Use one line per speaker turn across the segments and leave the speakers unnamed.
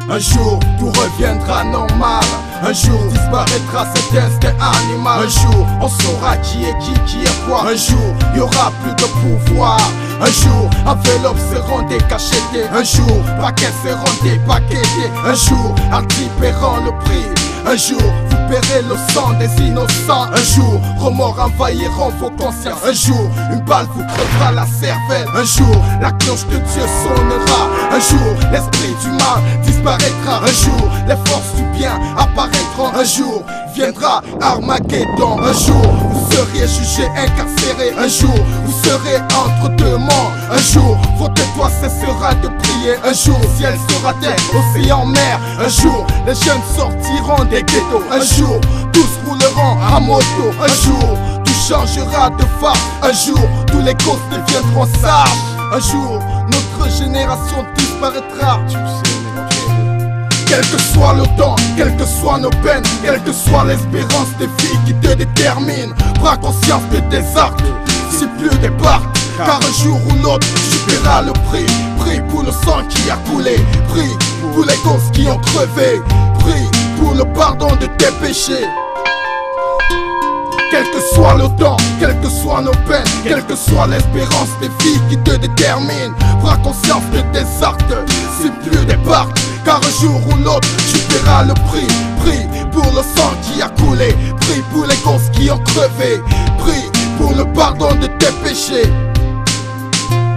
Un jour tout reviendra normal. Un jour disparaîtra cet instinct animal. Un jour on saura qui est quoi. Un jour y aura plus de pouvoir. Un jour enveloppes seront décachettées. Un jour paquets seront dépaquetés. Un jour articles paieront le prix. Un jour vous paierez le sang des innocents. Un jour remords envahiront vos consciences. Un jour une balle vous crevera la cervelle. Un jour la cloche de Dieu sonnera. Un jour l'esprit du mal disparaîtra. Un jour les forces du bien apparaîtront. Un jour viendra Armageddon. Un jour vous serez jugé, incarcéré. Un jour vous serez entre deux morts. Un jour votre étoile cessera de prier. Un jour ciel sera terre, océan, mer. Un jour les jeunes sortiront des ghettos. Un jour tous rouleront à moto. Un jour tout changera de face. Un jour tous les gosses deviendront sages. Un jour notre génération disparaîtra. Quel que soit le temps, quelles que soient nos peines, quelle que soit l'espérance des filles qui te déterminent, prends conscience de tes actes, c'est plus des parts. Car un jour ou l'autre, tu paieras le prix. Prie pour le sang qui a coulé. Prie pour les gosses qui ont crevé. Prie pour le pardon de tes péchés. Quel que soit le temps, quelles que soient nos peines, quelle que soit l'espérance des filles qui te déterminent, prends conscience de tes actes, c'est plus des parts. Car un jour ou l'autre, tu paieras le prix. Prie pour le sang qui a coulé. Prie pour les gosses qui ont crevé. Prie pour le pardon de tes péchés.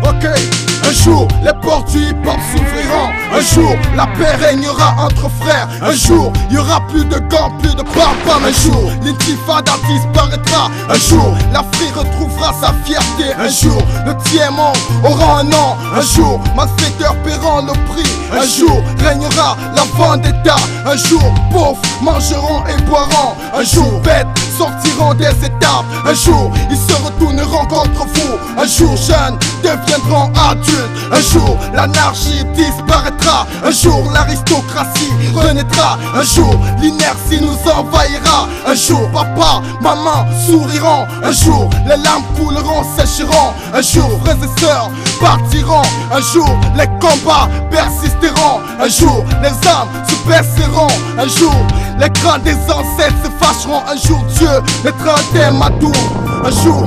Ok, un jour les portes du hip-hop s'ouvriront. Un jour la paix régnera entre frères. Un jour il y aura plus de gants, plus de pam-pam. Un jour l'intifada disparaîtra. Un jour l'Afrique retrouvera sa fierté. Un jour le tiers-monde aura un nom. Un jour malfaiteurs paieront le prix. Un jour régnera la vendetta. Un jour pauvres mangeront et boiront. Un jour bêtes sortiront des étapes. Un jour ils se retourneront contre vous. Un jour jeunes deviendront adultes. Un jour l'anarchie disparaîtra. Un jour l'aristocratie renaîtra. Un jour l'inertie nous envahira. Un jour papa, maman souriront. Un jour les larmes couleront, sécheront. Un jour frères et sœurs partiront. Un jour les combats persisteront. Un jour les âmes se baisseront. Un jour les crânes des ancêtres se fâcheront. Un jour Dieu mettra un terme à tout. Un jour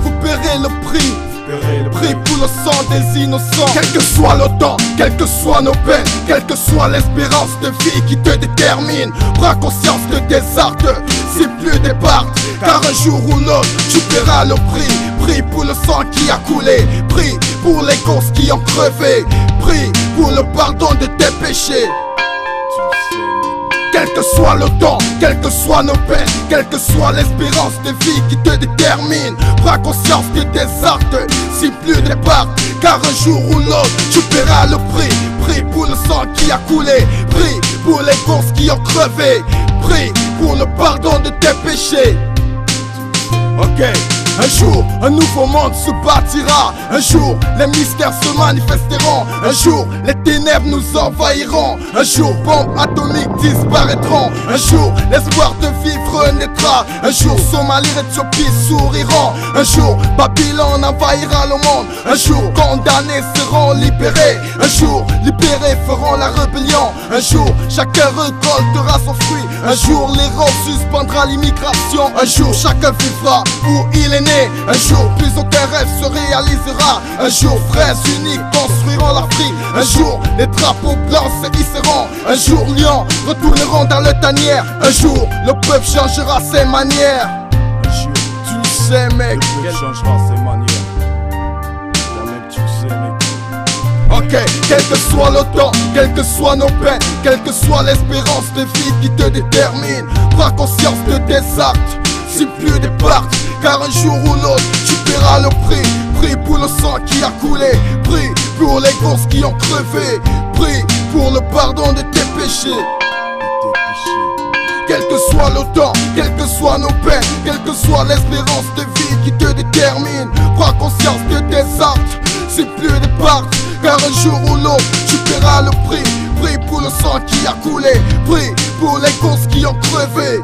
vous paierez le prix. Prie pour le sang des innocents. Quel que soit le temps, quelles que soient nos peines, quelle que soit l'espérance de vie qui te détermine, prends conscience de tes actes, c'est plus des parts. Car un jour ou l'autre, tu paieras le prix. Prie pour le sang qui a coulé. Prie pour les gosses qui ont crevé. Prie pour le pardon de tes péchés. Quel que soit le temps, quelles que soient nos peines, quelle que soit l'espérance de vie qui te détermine, prends conscience de tes actes, c'est plus des parts. Car un jour ou l'autre, tu paieras le prix. Prie pour le sang qui a coulé. Prie pour les gosses qui ont crevé. Prie pour le pardon de tes péchés. Ok. Un jour, un nouveau monde se bâtira. Un jour, les mystères se manifesteront. Un jour, les ténèbres nous envahiront. Un jour, bombes atomiques disparaîtront. Un jour, l'espoir de vivre renaîtra. Un jour, Somalie et Éthiopie souriront. Un jour, Babylone envahira le monde. Un jour, condamnés seront libérés. Un jour, libérés feront la rébellion. Un jour, chacun récoltera son fruit. Un jour, l'Europe suspendra l'immigration. Un jour, chacun vivra où il est. Un jour plus aucun rêve se réalisera. Un jour frères unis construiront l'Afrique. Un jour les drapeaux blancs se hisseront. Un jour lions retourneront dans le tanière. Un jour le peuple changera ses manières. Un jour tu le sais mec, le peuple changera ses manières. Toi-même tu le sais mec. Ok, quel que soit le temps, quelles que soient nos peines, quelle que soit l'espérance de vie qui te détermine, prends conscience de tes actes, c'est plus des parts. Car un jour ou l'autre, tu paieras le prix. Prie pour le sang qui a coulé. Prie pour les gosses qui ont crevé. Prie pour le pardon de tes péchés. Quel que soit le temps, quelles que soient nos peines, quelle que soit l'espérance de vie qui te détermine, prends conscience de tes actes, c'est plus des parts. Car un jour ou l'autre, tu paieras le prix. Prie pour le sang qui a coulé. Prie pour les gosses qui ont crevé.